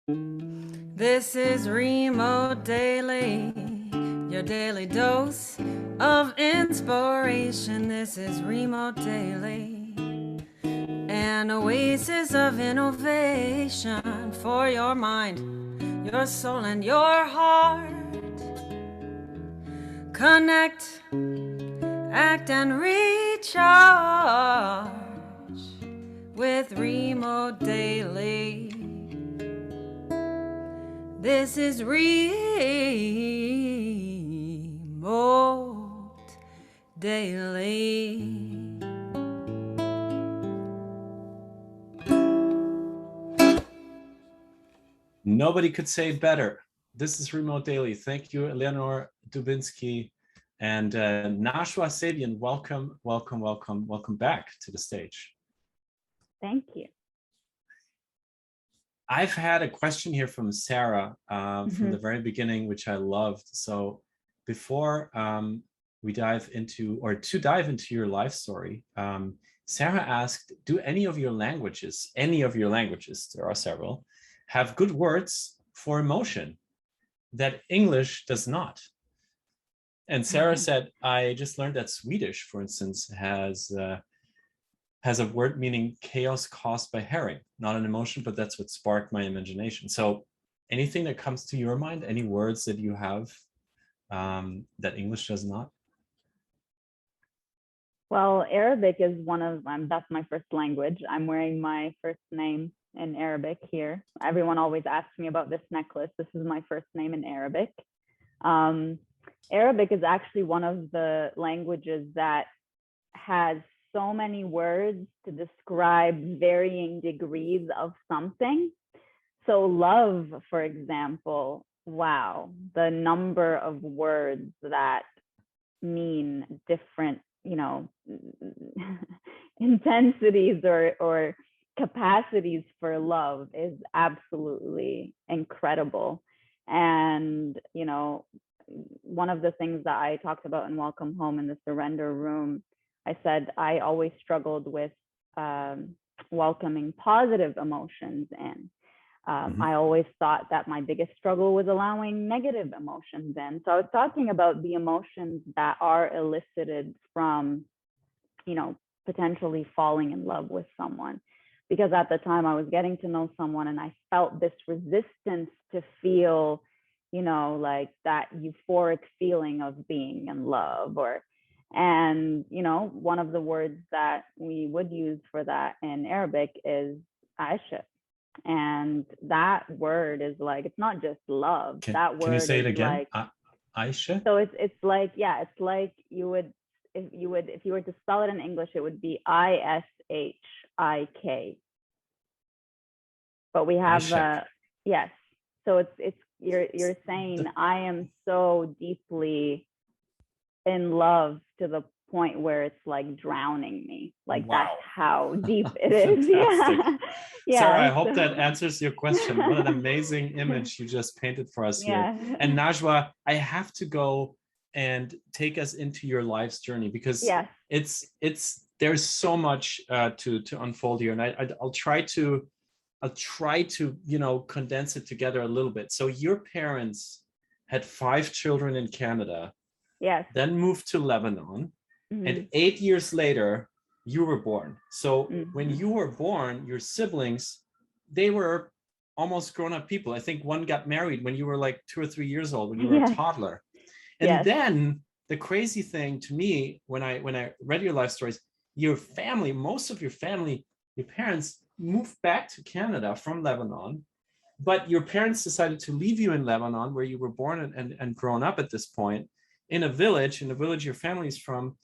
This is Remote Daily, your daily dose of inspiration. This is Remote Daily, an oasis of innovation for your mind, your soul, and your heart. Connect, act, and recharge with Remote Daily. This is Remote Daily. Nobody could say it better. This is Remote Daily. Thank you, Eleanor Dubinsky and Najwa Zebian. Welcome back to the stage. Thank you. I've had a question here from Sarah from the very beginning, which I loved. So before we dive into your life story, Sarah asked, do any of your languages, there are several, have good words for emotion that English does not? And Sarah said, I just learned that Swedish, for instance, has a word meaning chaos caused by herring, not an emotion, but that's what sparked my imagination. So anything that comes to your mind, any words that you have that English does not? Well, Arabic is that's my first language. I'm wearing my first name in Arabic here. Everyone always asks me about this necklace. This is my first name in Arabic. Arabic is actually one of the languages that has so many words to describe varying degrees of something. So love, for example, wow, the number of words that mean different, intensities or capacities for love is absolutely incredible. And, one of the things that I talked about in Welcome Home in the Surrender Room, I said I always struggled with welcoming positive emotions in. I always thought that my biggest struggle was allowing negative emotions in. So I was talking about the emotions that are elicited from, potentially falling in love with someone. Because at the time I was getting to know someone and I felt this resistance to feel, like that euphoric feeling of being in love and one of the words that we would use for that in Arabic is aisha. And that word is like, it's not just love. That word, can you say it again? Like, aisha? So it's like, yeah, it's like if you were to spell it in English, it would be ISHIK. But we have yes. So it's you're saying I am so deeply in love to the point where it's like drowning me. Like, wow. That's how deep it is. Yeah. Sarah, I hope that answers your question. What an amazing image you just painted for us here. And Najwa, I have to go and take us into your life's journey because it's there's so much to unfold here, and I'll try to condense it together a little bit. So your parents had 5 children in Canada. Yes. Then moved to Lebanon, and 8 years later, you were born. So when you were born, your siblings, they were almost grown-up people. I think one got married when you were like 2 or 3 years old, when you were a toddler. And then the crazy thing to me, when I read your life stories, your family, most of your family, your parents moved back to Canada from Lebanon, but your parents decided to leave you in Lebanon, where you were born and grown up at this point, in a village your family's from.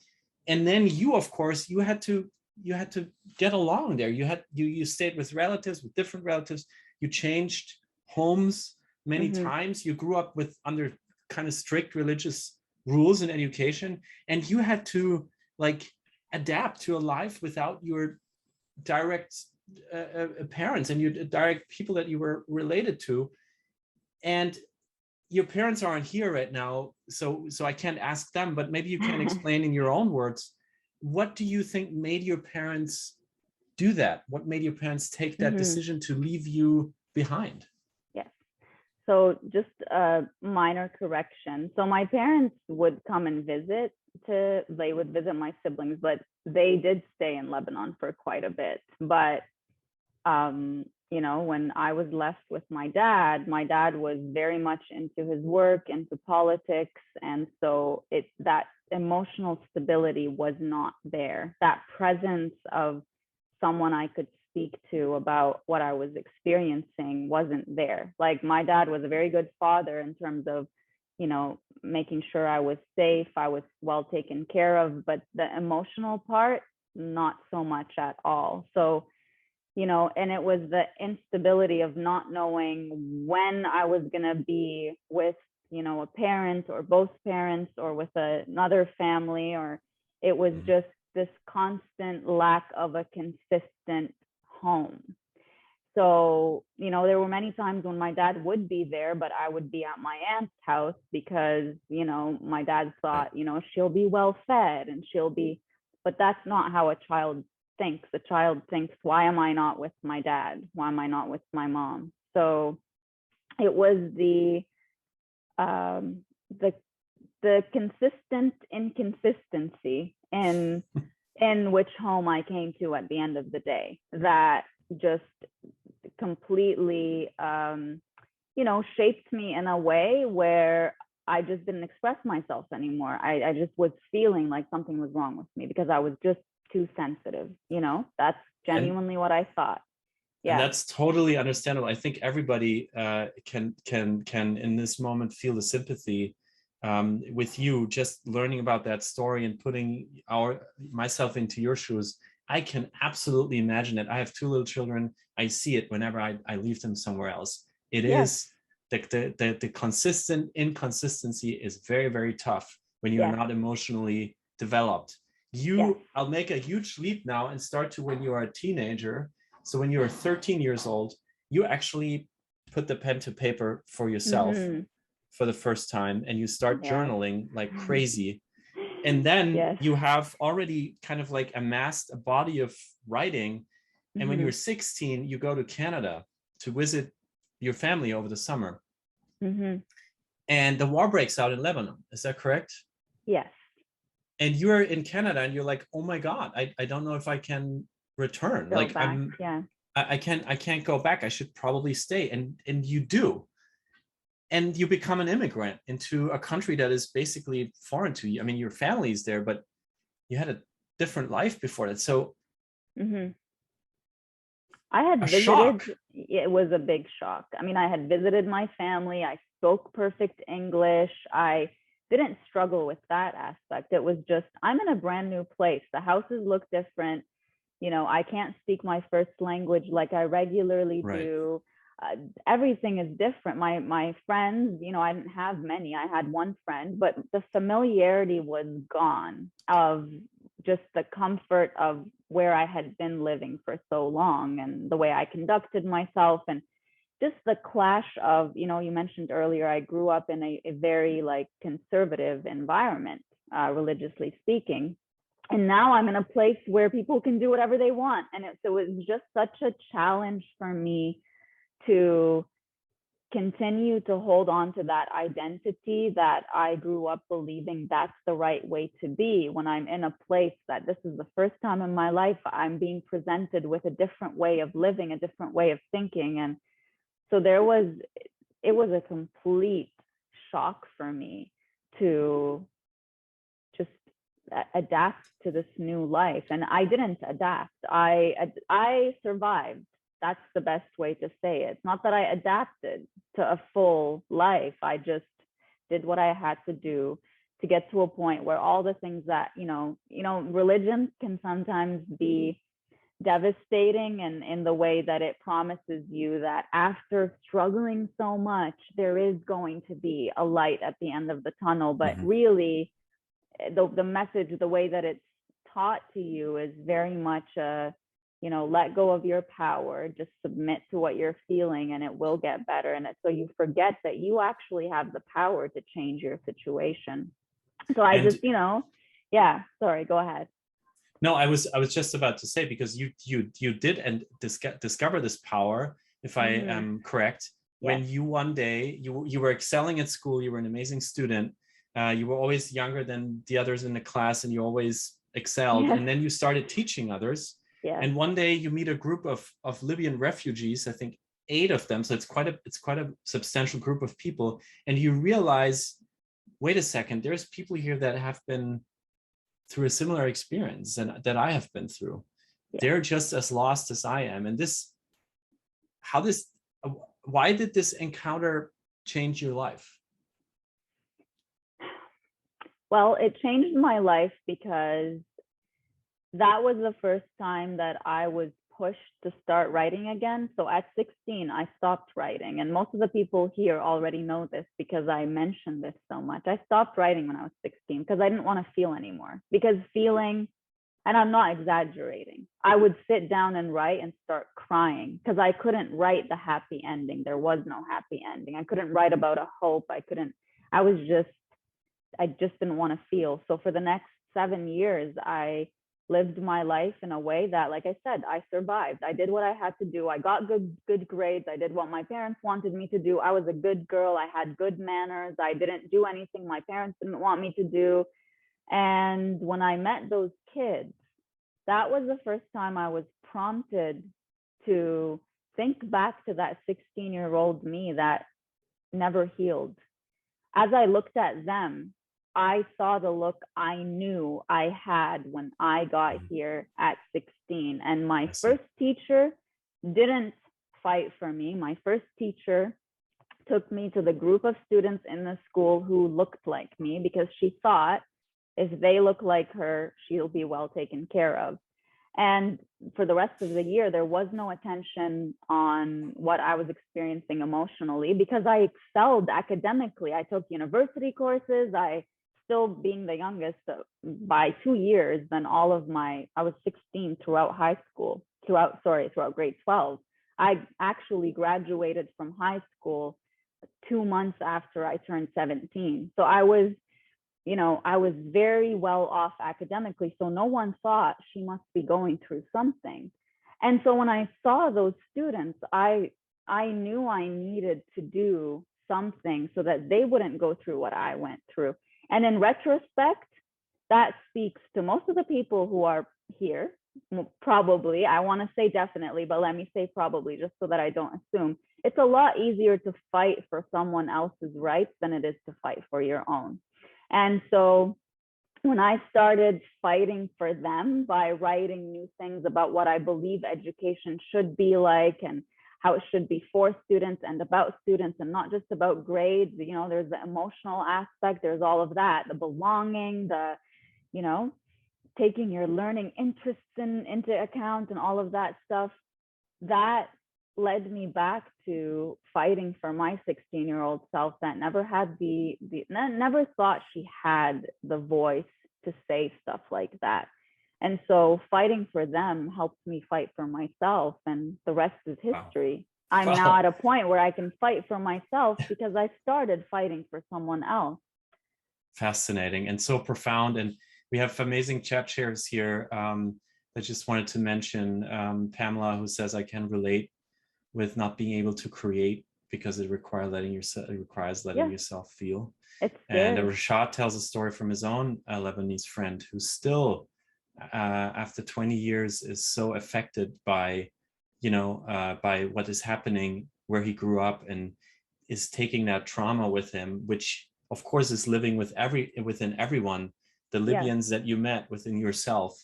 And then you, of course, you had to get along there. You stayed with relatives, with different relatives. You changed homes many times. You grew up under kind of strict religious rules and education, and you had to like adapt to a life without your direct parents and your direct people that you were related to. And your parents aren't here right now, so I can't ask them, but maybe you can explain in your own words, what do you think made your parents do that? What made your parents take that decision to leave you behind? Yeah. So just a minor correction. So my parents would come and visit they would visit my siblings, but they did stay in Lebanon for quite a bit. But, you know, when I was left with my dad was very much into his work, into politics. And so that emotional stability was not there. That presence of someone I could speak to about what I was experiencing wasn't there. Like, my dad was a very good father in terms of, you know, making sure I was safe, I was well taken care of, but the emotional part, not so much at all. So, you know, and it was the instability of not knowing when I was going to be with, you know, a parent or both parents or with another family, or it was just this constant lack of a consistent home. So, you know, there were many times when my dad would be there, but I would be at my aunt's house because, you know, my dad thought, you know, she'll be well fed and but that's not how a child thinks. A child thinks, why am I not with my dad? Why am I not with my mom? So it was the consistent inconsistency in which home I came to at the end of the day that just completely, you know, shaped me in a way where I just didn't express myself anymore. I just was feeling like something was wrong with me because I was just too sensitive, you know. That's genuinely what I thought. Yeah. And that's totally understandable. I think everybody can in this moment feel the sympathy with you, just learning about that story and putting myself into your shoes. I can absolutely imagine it. I have 2 little children. I see it whenever I leave them somewhere else. It is the consistent inconsistency is very, very tough when you are not emotionally developed. I'll make a huge leap now and start to when you are a teenager. So when you are 13 years old, you actually put the pen to paper for yourself for the first time, and you start journaling like crazy. And then you have already kind of like amassed a body of writing. And when you're 16, you go to Canada to visit your family over the summer. And the war breaks out in Lebanon. Is that correct? Yes. And you're in Canada and you're like, oh my God, I don't know if I can return. Go like back. I can't go back. I should probably stay. And you do. And you become an immigrant into a country that is basically foreign to you. I mean, your family is there, but you had a different life before that. So I had visited. Shock. It was a big shock. I mean, I had visited my family. I spoke perfect English. I didn't struggle with that aspect. It was just, I'm in a brand new place. The houses look different. You know, I can't speak my first language like I regularly do. Everything is different. My friends, you know, I didn't have many. I had one friend, but the familiarity was gone of just the comfort of where I had been living for so long and the way I conducted myself, and just the clash of, you know, you mentioned earlier, I grew up in a very like conservative environment, religiously speaking. And now I'm in a place where people can do whatever they want. And so it was just such a challenge for me to continue to hold on to that identity that I grew up believing that's the right way to be, when I'm in a place that this is the first time in my life I'm being presented with a different way of living, a different way of thinking. And so it was a complete shock for me to just adapt to this new life. And I didn't adapt. I survived. That's the best way to say it. It's not that I adapted to a full life. I just did what I had to do to get to a point where all the things that, you know, religion can sometimes be devastating, and in the way that it promises you that after struggling so much, there is going to be a light at the end of the tunnel. But really, the message, the way that it's taught to you is very much you know, let go of your power, just submit to what you're feeling and it will get better. And so you forget that you actually have the power to change your situation. So I just, you know, sorry, go ahead. No, I was just about to say, because you did and discover this power, if I am correct, when you one day, you were excelling at school, you were an amazing student, you were always younger than the others in the class, and you always excelled. And then you started teaching others. And one day you meet a group of Libyan refugees, I think 8 of them. So it's quite a substantial group of people. And you realize, wait a second, there's people here that have been through a similar experience and that I have been through. They're just as lost as I am. And why did this encounter change your life? Well, it changed my life because that was the first time that I was pushed to start writing again. So at 16, I stopped writing. And most of the people here already know this because I mentioned this so much. I stopped writing when I was 16 because I didn't want to feel anymore. Because feeling, and I'm not exaggerating, I would sit down and write and start crying because I couldn't write the happy ending. There was no happy ending. I couldn't write about a hope. I just didn't want to feel. So for the next 7 years, I lived my life in a way that, like I said, I survived. I did what I had to do. I got good grades. I did what my parents wanted me to do. I was a good girl. I had good manners. I didn't do anything my parents didn't want me to do. And when I met those kids, that was the first time I was prompted to think back to that 16-year-old me that never healed. As I looked at them, I saw the look I knew I had when I got here at 16. And my first teacher didn't fight for me. My first teacher took me to the group of students in the school who looked like me because she thought if they look like her, she'll be well taken care of. And for the rest of the year, there was no attention on what I was experiencing emotionally because I excelled academically. I took university courses. Still being the youngest by 2 years than all of I was 16 throughout high school, throughout grade 12. I actually graduated from high school 2 months after I turned 17. So I was very well off academically. So no one thought she must be going through something. And so when I saw those students, I knew I needed to do something so that they wouldn't go through what I went through. And in retrospect, that speaks to most of the people who are here, probably. I want to say definitely, but let me say probably just so that I don't assume. It's a lot easier to fight for someone else's rights than it is to fight for your own. And so when I started fighting for them by writing new things about what I believe education should be like and how it should be for students and about students and not just about grades, there's the emotional aspect, there's all of that, the belonging, taking your learning interests into account and all of that stuff, that led me back to fighting for my 16-year-old self that never had never thought she had the voice to say stuff like that. And so fighting for them helped me fight for myself, and the rest is history. Wow. I'm now at a point where I can fight for myself because I started fighting for someone else. Fascinating and so profound. And we have amazing chat shares here. I just wanted to mention Pamela, who says, I can relate with not being able to create because it requires letting yourself feel. And Rashad tells a story from his own Lebanese friend who still, after 20 years, is so affected by what is happening where he grew up and is taking that trauma with him, which of course is living within everyone, the Libyans that you met within yourself.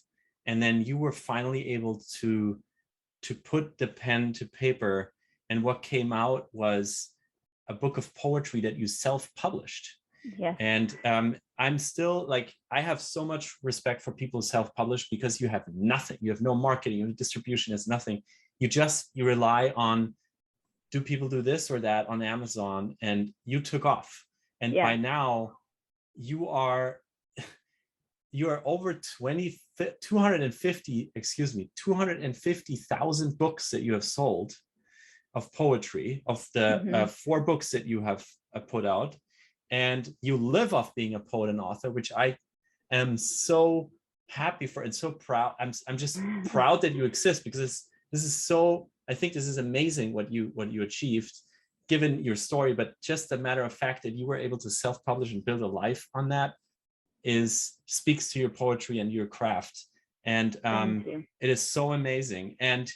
And then you were finally able to put the pen to paper, and what came out was a book of poetry that you self-published. And I'm still I have so much respect for people who self-publish because you have nothing, you have no marketing, your distribution is nothing. You rely on, do people do this or that on Amazon, and you took off. And by now you are over 250,000 books that you have sold of poetry, of the 4 books that you have put out. And you live off being a poet and author, which I am so happy for and so proud. I'm just proud that you exist because this is so, I think this is amazing what you achieved, given your story, but just the matter of fact that you were able to self-publish and build a life on that speaks to your poetry and your craft. And it is so amazing. And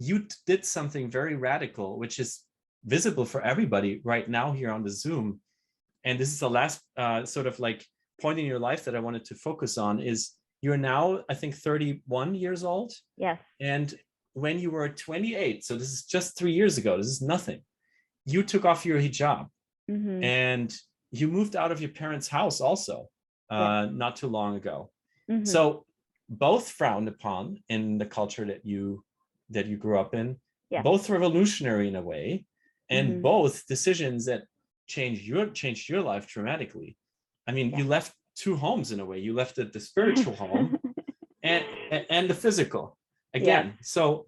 you did something very radical, which is visible for everybody right now here on the Zoom. And this is the last sort of like point in your life that I wanted to focus on is you're now, I think, 31 years old. Yes. And when you were 28, so this is just 3 years ago, this is nothing, you took off your hijab and you moved out of your parents' house also not too long ago. So both frowned upon in the culture that you grew up in, both revolutionary in a way, and both decisions that changed your life dramatically. I mean, you left two homes in a way. You left the spiritual home and the physical again. So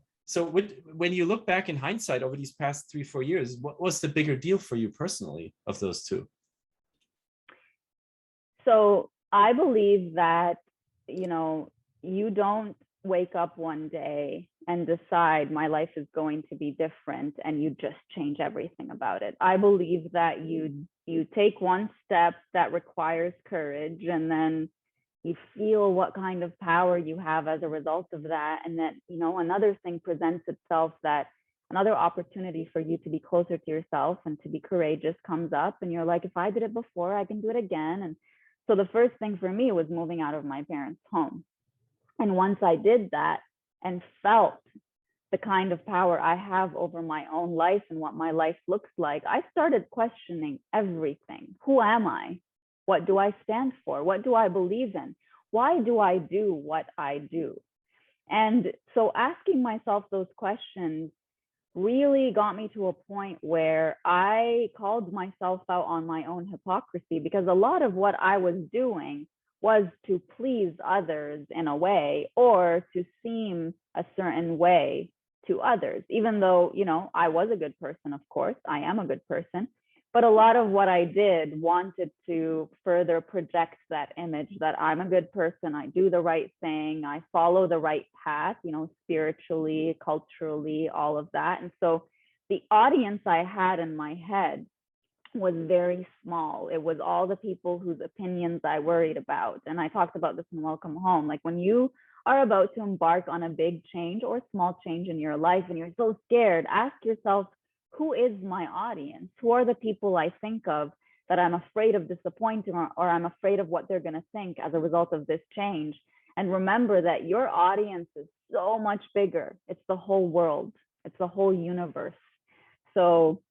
when you look back in hindsight over these past 3-4 years, what was the bigger deal for you personally of those two? So I believe that, you don't wake up one day and decide my life is going to be different and you just change everything about it. I believe that you take one step that requires courage, and then you feel what kind of power you have as a result of that. And that, another thing presents itself, that another opportunity for you to be closer to yourself and to be courageous comes up. And you're like, if I did it before, I can do it again. And so the first thing for me was moving out of my parents' home. And once I did that and felt the kind of power I have over my own life and what my life looks like, I started questioning everything. Who am I? What do I stand for? What do I believe in? Why do I do what I do? And so asking myself those questions really got me to a point where I called myself out on my own hypocrisy, because a lot of what I was doing was to please others in a way, or to seem a certain way to others, even though, I was a good person. Of course, I am a good person. But a lot of what I did wanted to further project that image that I'm a good person, I do the right thing, I follow the right path, spiritually, culturally, all of that. And so the audience I had in my head was very small. It was all the people whose opinions I worried about. And I talked about this in Welcome Home. Like, when you are about to embark on a big change or small change in your life and you're so scared, ask yourself, who is my audience? Who are the people I think of that I'm afraid of disappointing, or I'm afraid of what they're going to think as a result of this change? And remember that your audience is so much bigger. It's the whole world. It's the whole universe. So,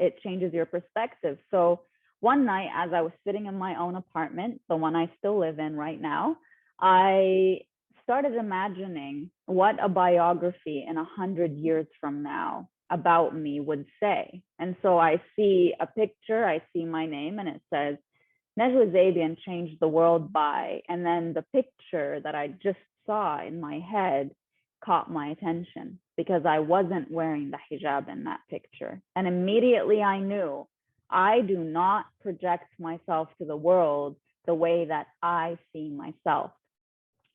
it changes your perspective. So one night, as I was sitting in my own apartment, the one I still live in right now, I started imagining what a biography in 100 years from now about me would say. And so I see a picture, I see my name, and it says, Najwa Zebian changed the world by, and then the picture that I just saw in my head caught my attention because I wasn't wearing the hijab in that picture. And immediately I knew I do not project myself to the world the way that I see myself.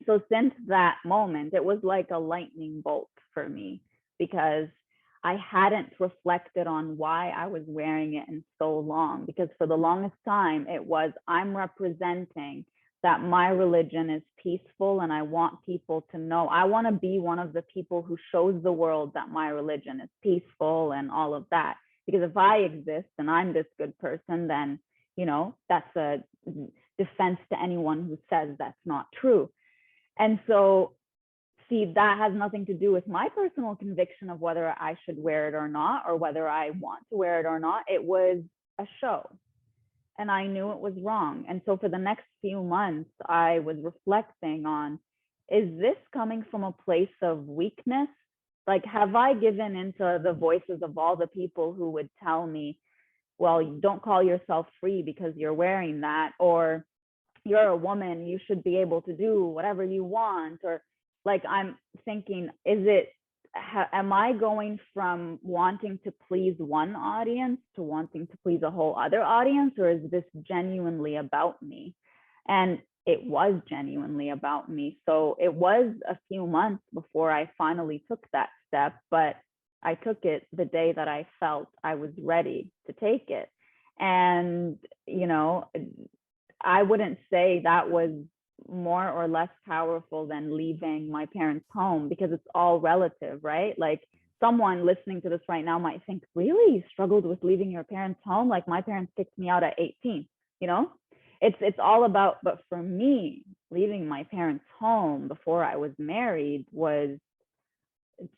So since that moment, it was like a lightning bolt for me, because I hadn't reflected on why I was wearing it in so long. Because for the longest time, it was, I'm representing that my religion is peaceful, and I want people to know. I want to be one of the people who shows the world that my religion is peaceful and all of that. Because if I exist and I'm this good person, then, that's a defense to anyone who says that's not true. And so, see, that has nothing to do with my personal conviction of whether I should wear it or not, or whether I want to wear it or not. It was a show. And I knew it was wrong. And so for the next few months, I was reflecting on, is this coming from a place of weakness? Like, have I given into the voices of all the people who would tell me, well, you don't call yourself free because you're wearing that, or you're a woman, you should be able to do whatever you want? Or like, I'm thinking, am I going from wanting to please one audience to wanting to please a whole other audience, or is this genuinely about me? And it was genuinely about me. So it was a few months before I finally took that step, but I took it the day that I felt I was ready to take it. And, you know, I wouldn't say that was more or less powerful than leaving my parents' home, because it's all relative, right? Like, someone listening to this right now might think, really, you struggled with leaving your parents' home? Like, my parents kicked me out at 18, you know? It's all about, but for me, leaving my parents' home before I was married was,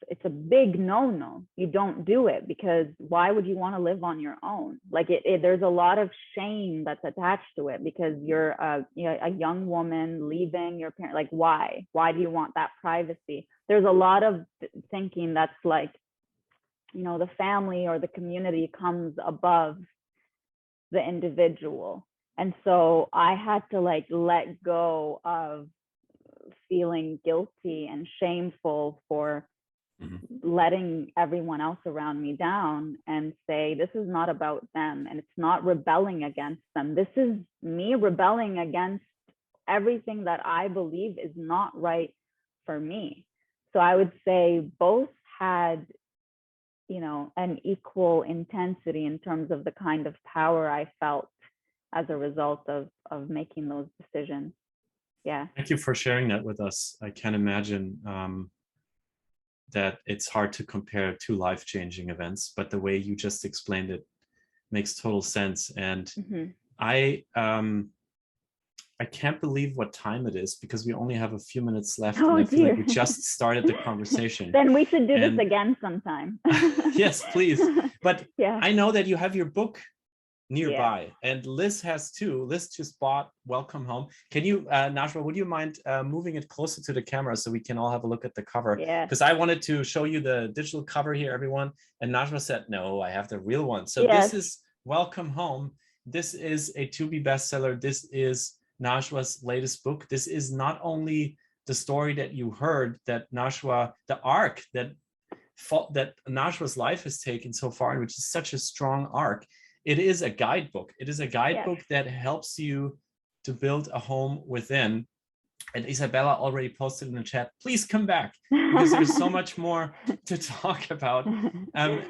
it's a big no-no. You don't do it, because why would you want to live on your own? Like, there's a lot of shame that's attached to it, because you're a young woman leaving your parent. Like, why do you want that privacy? There's a lot of thinking that's like, you know, the family or the community comes above the individual. And so I had to like let go of feeling guilty and shameful for letting everyone else around me down, and say, this is not about them, and it's not rebelling against them. This is me rebelling against everything that I believe is not right for me. So I would say both had, you know, an equal intensity in terms of the kind of power I felt as a result of making those decisions. Yeah. Thank you for sharing that with us. I can imagine that it's hard to compare two life-changing events, but the way you just explained it makes total sense. And I can't believe what time it is, because we only have a few minutes left. Oh, and I feel dear. like we just started the conversation. Then we should do this again sometime. Yes, please. But yeah. I know that you have your book nearby, and Liz has too. Liz just bought Welcome Home. Can you, Najwa, would you mind moving it closer to the camera so we can all have a look at the cover? Yeah. Because I wanted to show you the digital cover here, everyone. And Najwa said, no, I have the real one. So yes. This is Welcome Home. This is a to-be bestseller. This is Najwa's latest book. This is not only the story that you heard, that Najwa, the arc that Najwa's life has taken so far, which is such a strong arc. It is a guidebook. It is a guidebook that helps you to build a home within. And Isabella already posted in the chat, please come back, because there's so much more to talk about.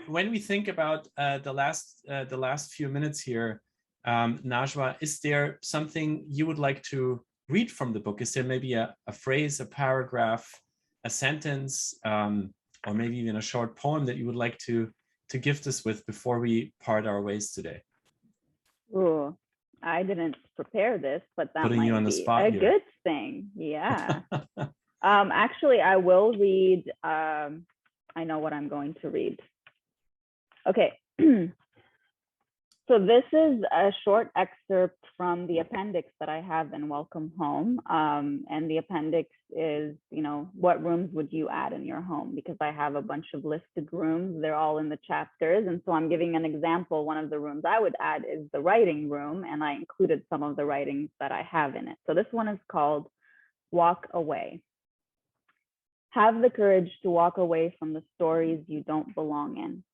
When we think about the last few minutes here, Najwa, is there something you would like to read from the book? Is there maybe a phrase, a paragraph, a sentence, or maybe even a short poem that you would like to gift us with before we part our ways today? Ooh, I didn't prepare this, but that Putting you on the spot a here. good thing. Yeah. Actually, I will read. I know what I'm going to read. Okay. So this is a short excerpt from the appendix that I have in Welcome Home. And the appendix is, you know, what rooms would you add in your home? Because I have a bunch of listed rooms. They're all in the chapters. And so I'm giving an example. One of the rooms I would add is the writing room. And I included some of the writings that I have in it. So this one is called Walk Away. Have the courage to walk away from the stories you don't belong in.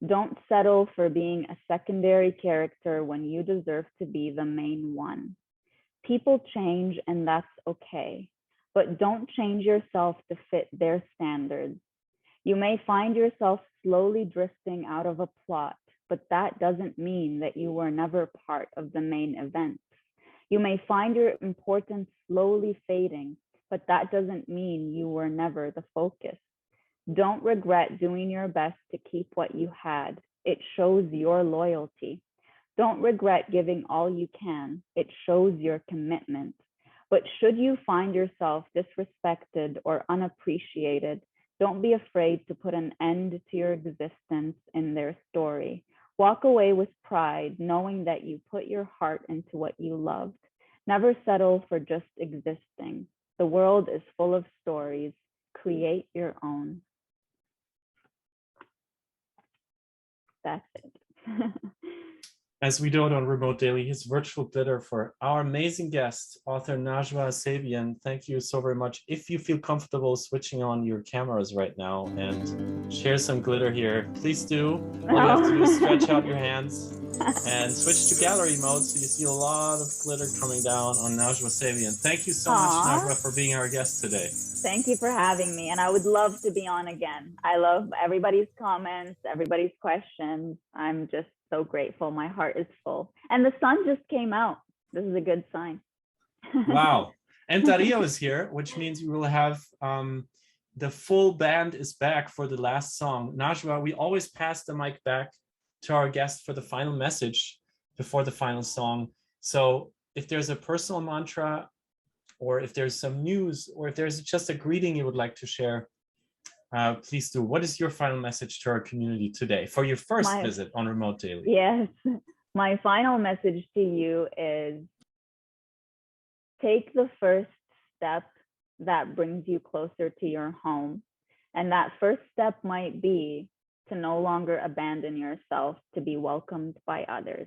Don't settle for being a secondary character when you deserve to be the main one. People change, and that's okay, but don't change yourself to fit their standards. You may find yourself slowly drifting out of a plot, but that doesn't mean that you were never part of the main event. You may find your importance slowly fading, but that doesn't mean you were never the focus. Don't regret doing your best to keep what you had. It shows your loyalty. Don't regret giving all you can. It shows your commitment. But should you find yourself disrespected or unappreciated, don't be afraid to put an end to your existence in their story. Walk away with pride, knowing that you put your heart into what you loved. Never settle for just existing. The world is full of stories. Create your own. That's it. As we do it on Remote Daily, his virtual glitter for our amazing guest, author Najwa Zebian. Thank you so very much. If you feel comfortable switching on your cameras right now and share some glitter here, please do. All you have to do is stretch out your hands and switch to gallery mode, so you see a lot of glitter coming down on Najwa Zebian. Thank you so much, Najwa, for being our guest today. Thank you for having me. And I would love to be on again. I love everybody's comments, everybody's questions. I'm just so grateful. My heart is full. And the sun just came out. This is a good sign. Wow. And Dario is here, which means we will have the full band is back for the last song. Najwa, we always pass the mic back to our guest for the final message before the final song. So if there's a personal mantra, or if there's some news, or if there's just a greeting you would like to share, please do. What is your final message to our community today for your first visit on Remote Daily? Yes, my final message to you is take the first step that brings you closer to your home. And that first step might be to no longer abandon yourself to be welcomed by others.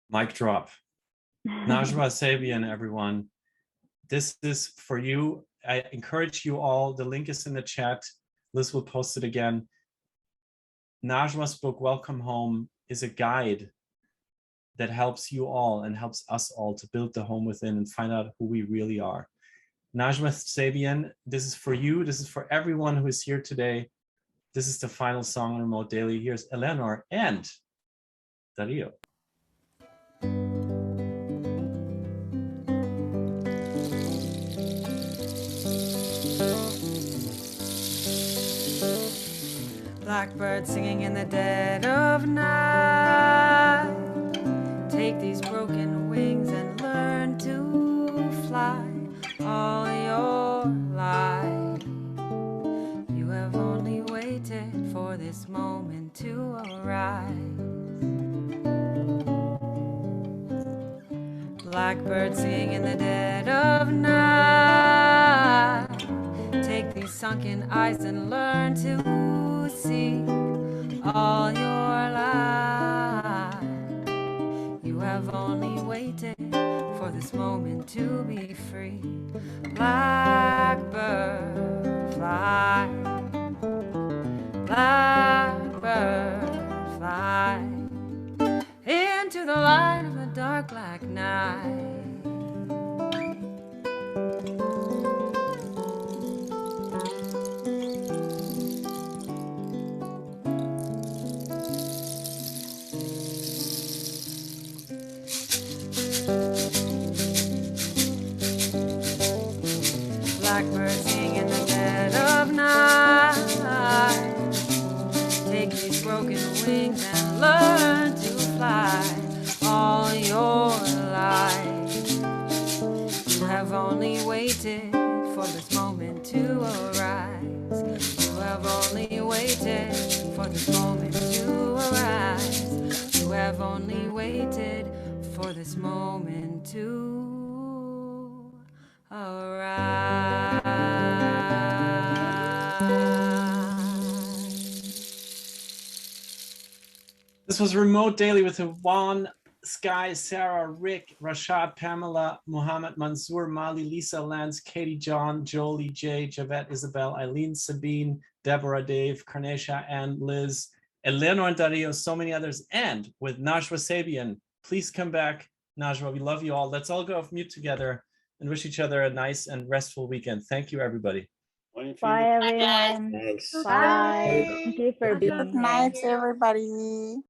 Mic drop. Najwa Zebian, everyone. This is for you. I encourage you all. The link is in the chat. Liz will post it again. Najwa's book, Welcome Home, is a guide that helps you all and helps us all to build the home within and find out who we really are. Najwa Zebian, this is for you. This is for everyone who is here today. This is the final song on Remote Daily. Here's Eleanor and Dario. Blackbird singing in the dead of night. Take these broken wings and learn to fly all your life. You have only waited for this moment to arise. Blackbird singing in the dead of night. Take these sunken eyes and learn to see all your life. You have only waited for this moment to be free. Blackbird fly, blackbird fly into the light of a dark black night. Blackbird sing in the dead of night. Take these broken wings and learn to fly all your life. You have only waited for this moment to arise. You have only waited for this moment to arise. You have only waited for this moment to arise. This was Remote Daily with Yvonne, Sky, Sarah, Rick, Rashad, Pamela, Muhammad, Mansoor, Mali, Lisa, Lance, Katie, John, Jolie, Jay, Javette, Isabel, Eileen, Sabine, Deborah, Dave, Karnesha, Ann, Liz, Eleanor and Dario, so many others, and with Najwa Zebian. Please come back, Najwa. We love you all. Let's all go off mute together and wish each other a nice and restful weekend. Thank you, everybody. Bye, everyone. Thanks. Bye. Thank you for being here. Good night, everybody.